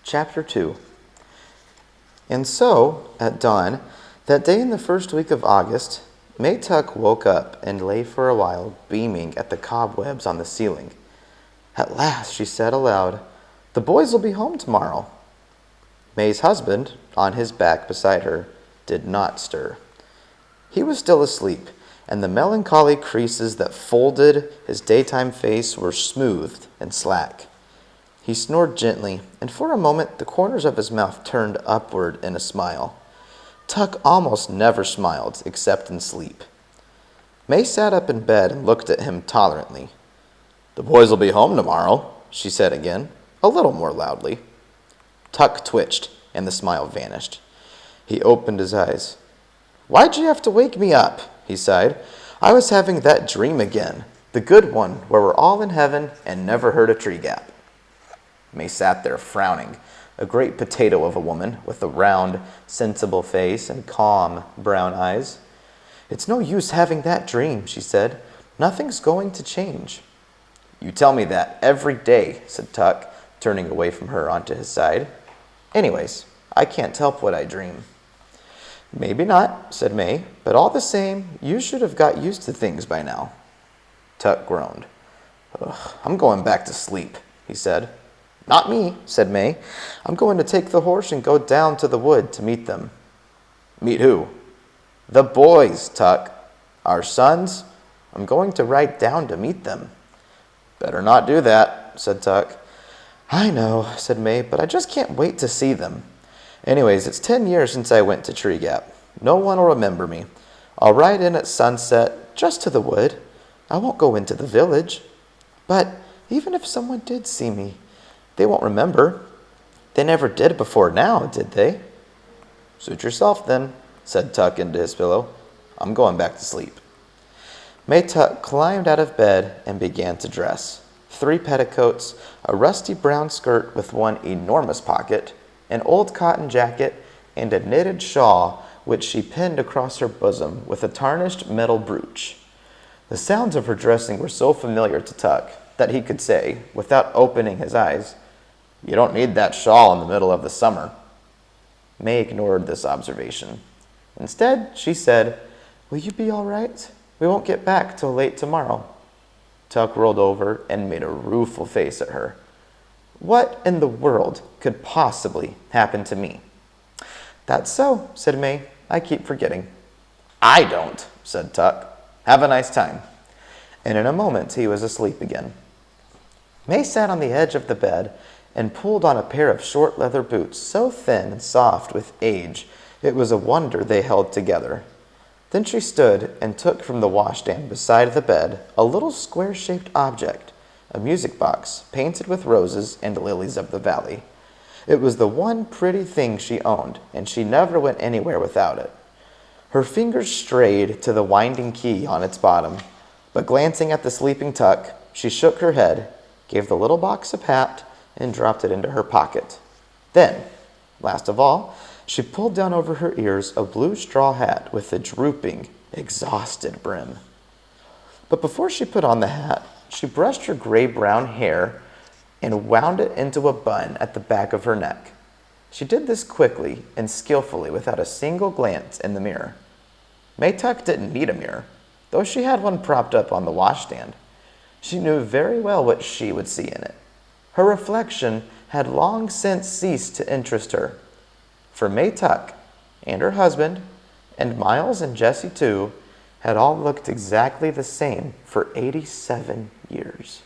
Chapter 2. And so, at dawn, that day in the first week of August, May Tuck woke up and lay for a while beaming at the cobwebs on the ceiling. At last, she said aloud, "The boys will be home tomorrow." May's husband, on his back beside her, did not stir. He was still asleep, and the melancholy creases that folded his daytime face were smoothed and slack. He snored gently, and for a moment the corners of his mouth turned upward in a smile. Tuck almost never smiled, except in sleep. May sat up in bed and looked at him tolerantly. "The boys will be home tomorrow," she said again, a little more loudly. Tuck twitched, and the smile vanished. He opened his eyes. "Why'd you have to wake me up?" he sighed. "I was having that dream again, the good one where we're all in heaven and never heard a tree gap." May sat there frowning, a great potato of a woman with a round, sensible face and calm brown eyes. "It's no use having that dream," she said. "Nothing's going to change." "You tell me that every day," said Tuck, turning away from her onto his side. "Anyways, I can't help what I dream." "Maybe not," said May, "but all the same, you should have got used to things by now." Tuck groaned. "I'm going back to sleep," he said. "Not me," said May. "I'm going to take the horse and go down to the wood to meet them." "Meet who?" "The boys, Tuck. Our sons. I'm going to ride down to meet them." "Better not do that," said Tuck. "I know," said May, "but I just can't wait to see them. Anyways, it's 10 years since I went to Tree Gap. No one will remember me. I'll ride in at sunset, just to the wood. I won't go into the village. But even if someone did see me, they won't remember. They never did before now, did they?" "Suit yourself, then," said Tuck into his pillow. "I'm going back to sleep." May Tuck climbed out of bed and began to dress. 3 petticoats, a rusty brown skirt with one enormous pocket, an old cotton jacket, and a knitted shawl which she pinned across her bosom with a tarnished metal brooch. The sounds of her dressing were so familiar to Tuck that he could say, without opening his eyes, "You don't need that shawl in the middle of the summer." May ignored this observation. Instead, she said, "Will you be all right? We won't get back till late tomorrow." Tuck rolled over and made a rueful face at her. "What in the world could possibly happen to me?" "That's so," said May. "I keep forgetting." "I don't," said Tuck. "Have a nice time." And in a moment he was asleep again. May sat on the edge of the bed and pulled on a pair of short leather boots so thin and soft with age it was a wonder they held together. Then she stood and took from the washstand beside the bed a little square-shaped object, a music box painted with roses and lilies of the valley. It was the one pretty thing she owned, and she never went anywhere without it. Her fingers strayed to the winding key on its bottom, but glancing at the sleeping Tuck, she shook her head, gave the little box a pat, and dropped it into her pocket. Then, last of all, she pulled down over her ears a blue straw hat with a drooping, exhausted brim. But before she put on the hat, she brushed her gray-brown hair and wound it into a bun at the back of her neck. She did this quickly and skillfully without a single glance in the mirror. May Tuck didn't need a mirror, though she had one propped up on the washstand. She knew very well what she would see in it. Her reflection had long since ceased to interest her. For May Tuck and her husband, and Miles and Jessie too, had all looked exactly the same for 87 years.